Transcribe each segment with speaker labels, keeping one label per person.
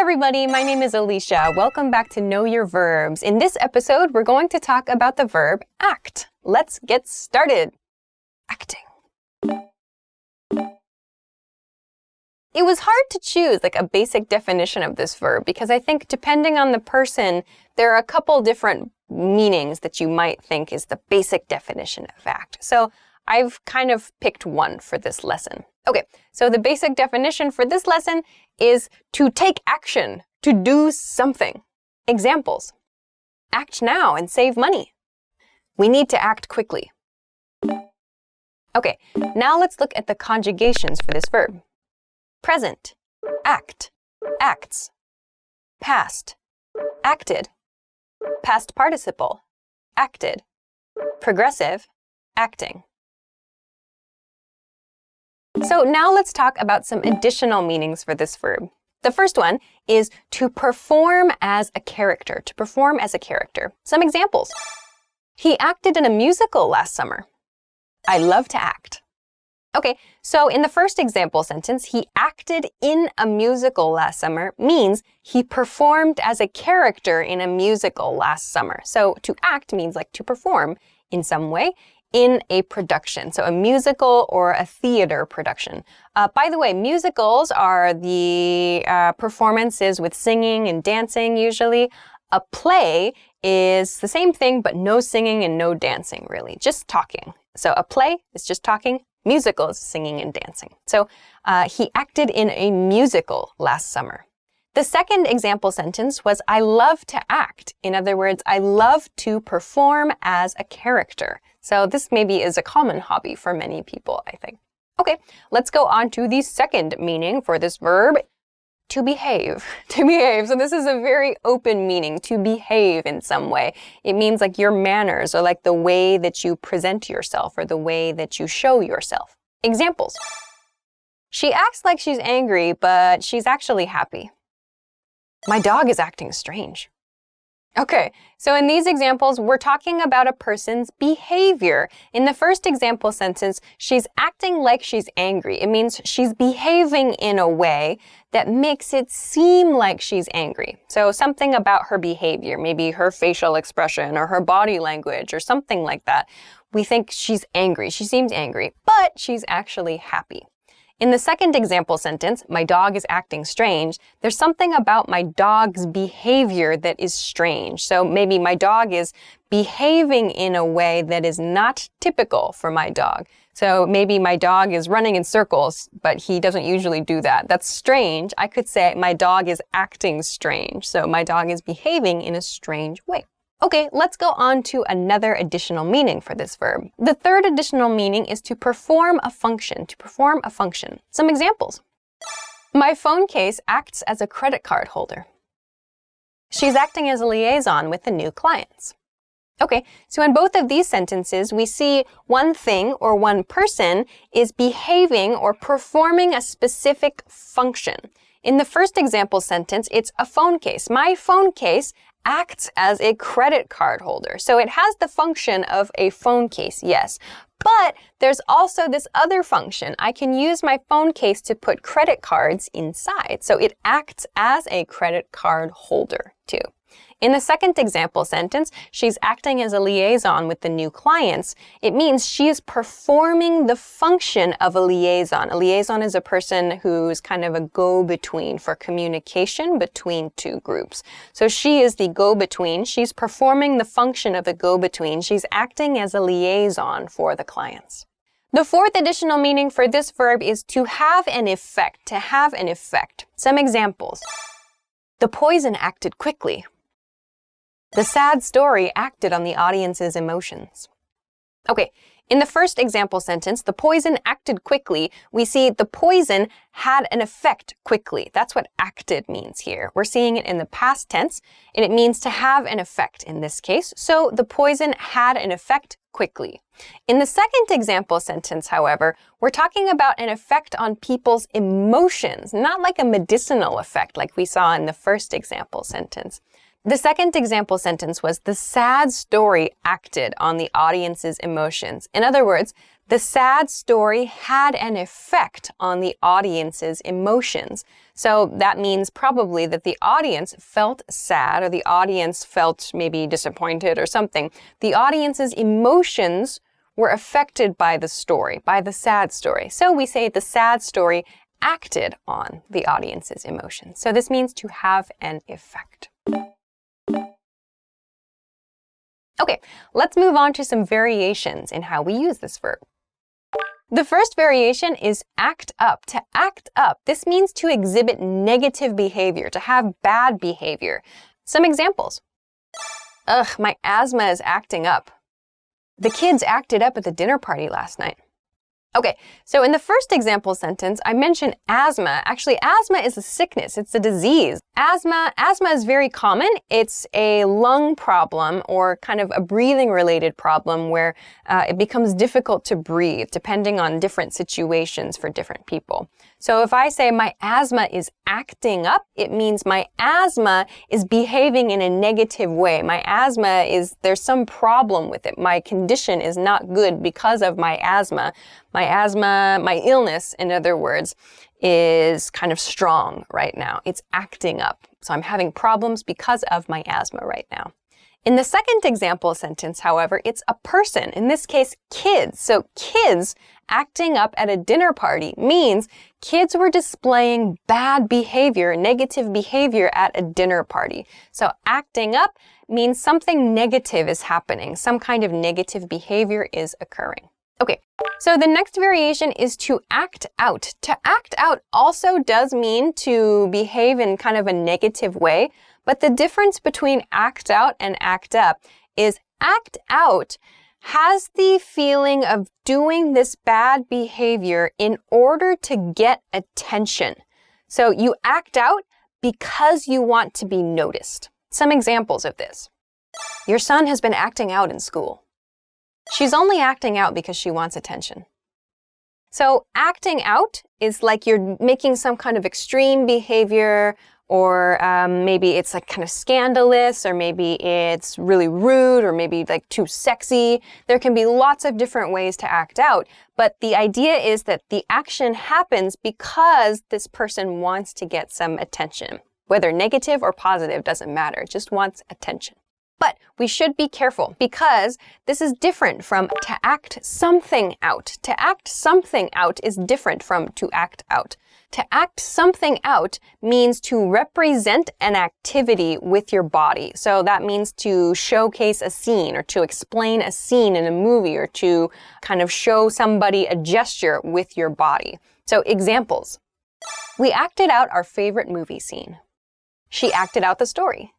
Speaker 1: everybody, my name is Alicia. Welcome back to Know Your Verbs. In this episode, we're going to talk about the verb act. Let's get started. Acting. It was hard to choose like a basic definition of this verb because I think depending on the person, there are a couple different meanings that you might think is the basic definition of act. So I've kind of picked one for this lesson. Okay, so the basic definition for this lesson is to take action, to do something. Examples. Act now and save money. We need to act quickly. Okay, now let's look at the conjugations for this verb. Present, act, acts. Past, acted. Past participle, acted. Progressive, acting. So now let's talk about some additional meanings for this verb. The first one is to perform as a character, to perform as a character. Some examples. He acted in a musical last summer. I love to act. Okay, so in the first example sentence, he acted in a musical last summer means he performed as a character in a musical last summer. So to act means like to perform in some way in a production. So a musical or a theater production. By the way, musicals are the performances with singing and dancing usually. A play is the same thing, but no singing and no dancing really, just talking. So a play is just talking. Musical is singing and dancing. So he acted in a musical last summer. The second example sentence was, I love to act. In other words, I love to perform as a character. So this maybe is a common hobby for many people, I think. Okay, let's go on to the second meaning for this verb, to behave. To behave. So this is a very open meaning, to behave in some way. It means like your manners or like the way that you present yourself or the way that you show yourself. Examples. She acts like she's angry, but she's actually happy. My dog is acting strange. Okay, so in these examples, we're talking about a person's behavior. In the first example sentence, she's acting like she's angry. It means she's behaving in a way that makes it seem like she's angry. So something about her behavior, maybe her facial expression or her body language or something like that. We think she's angry. She seems angry, but she's actually happy. In the second example sentence, my dog is acting strange, there's something about my dog's behavior that is strange. So maybe my dog is behaving in a way that is not typical for my dog. So maybe my dog is running in circles, but he doesn't usually do that. That's strange. I could say my dog is acting strange. So my dog is behaving in a strange way. Okay, let's go on to another additional meaning for this verb. The third additional meaning is to perform a function, to perform a function. Some examples. My phone case acts as a credit card holder. She's acting as a liaison with the new clients. Okay, so in both of these sentences, we see one thing or one person is behaving or performing a specific function. In the first example sentence, it's a phone case. My phone case acts as a credit card holder. So it has the function of a phone case, yes. But there's also this other function. I can use my phone case to put credit cards inside. So it acts as a credit card holder too. In the second example sentence, she's acting as a liaison with the new clients. It means she is performing the function of a liaison. A liaison is a person who's kind of a go-between for communication between two groups. So she is the go-between. She's performing the function of a go-between. She's acting as a liaison for the clients. The fourth additional meaning for this verb is to have an effect, to have an effect. Some examples. The poison acted quickly. The sad story acted on the audience's emotions. Okay, in the first example sentence, the poison acted quickly. We see the poison had an effect quickly. That's what acted means here. We're seeing it in the past tense, and it means to have an effect in this case. So the poison had an effect quickly. In the second example sentence, however, we're talking about an effect on people's emotions, not like a medicinal effect like we saw in the first example sentence. The second example sentence was the sad story acted on the audience's emotions. In other words, The sad story had an effect on the audience's emotions. So that means probably that the audience felt sad, or the audience felt maybe disappointed or something. The audience's emotions were affected by the story, by the sad story. So we say the sad story acted on the audience's emotions. So this means to have an effect. Okay, let's move on to some variations in how we use this verb. The first variation is act up. To act up, this means to exhibit negative behavior, to have bad behavior. Some examples. Ugh, my asthma is acting up. The kids acted up at the dinner party last night. Okay, so in the first example sentence, I mentioned asthma. Actually, asthma is a sickness. It's a disease. Asthma is very common. It's a lung problem or kind of a breathing-related problem where it becomes difficult to breathe depending on different situations for different people. So if I say my asthma is acting up, it means my asthma is behaving in a negative way. My asthma there's some problem with it. My condition is not good because of my asthma. My illness, in other words, is kind of strong right now. It's acting up. So I'm having problems because of my asthma right now. In the second example sentence, however, it's a person, in this case, kids. So kids acting up at a dinner party means kids were displaying bad behavior, negative behavior at a dinner party. So acting up means something negative is happening. Some kind of negative behavior is occurring. Okay, so the next variation is to act out. To act out also does mean to behave in kind of a negative way, but the difference between act out and act up is act out has the feeling of doing this bad behavior in order to get attention. So you act out because you want to be noticed. Some examples of this. Your son has been acting out in school. She's only acting out because she wants attention. So acting out is like you're making some kind of extreme behavior, or maybe it's like kind of scandalous, or maybe it's really rude, or maybe like too sexy. There can be lots of different ways to act out, but the idea is that the action happens because this person wants to get some attention. Whether negative or positive doesn't matter, it just wants attention. But we should be careful because this is different from to act something out. To act something out is different from to act out. To act something out means to represent an activity with your body. So that means to showcase a scene or to explain a scene in a movie or to kind of show somebody a gesture with your body. So examples. We acted out our favorite movie scene. She acted out the story.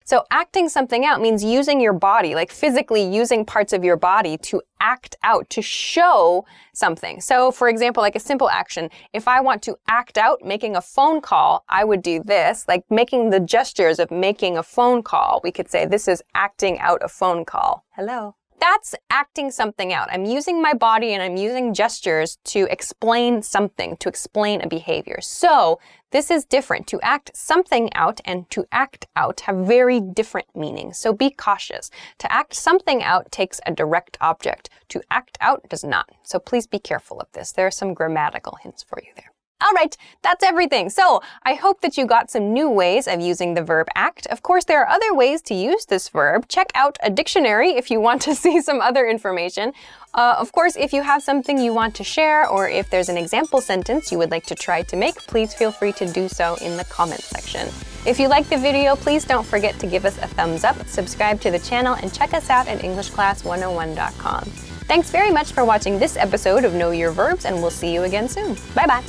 Speaker 1: So acting something out means using your body, like physically using parts of your body to act out, to show something. So for example, like a simple action, if I want to act out making a phone call, I would do this, like making the gestures of making a phone call. We could say this is acting out a phone call. Hello. That's acting something out. I'm using my body and I'm using gestures to explain something, to explain a behavior. So this is different. To act something out and to act out have very different meanings. So be cautious. To act something out takes a direct object. To act out does not. So please be careful of this. There are some grammatical hints for you there. All right, that's everything. So I hope that you got some new ways of using the verb act. Of course, there are other ways to use this verb. Check out a dictionary if you want to see some other information. Of course, if you have something you want to share or if there's an example sentence you would like to try to make, please feel free to do so in the comment section. If you liked the video, please don't forget to give us a thumbs up, subscribe to the channel, and check us out at EnglishClass101.com. Thanks very much for watching this episode of Know Your Verbs, and we'll see you again soon. Bye-bye.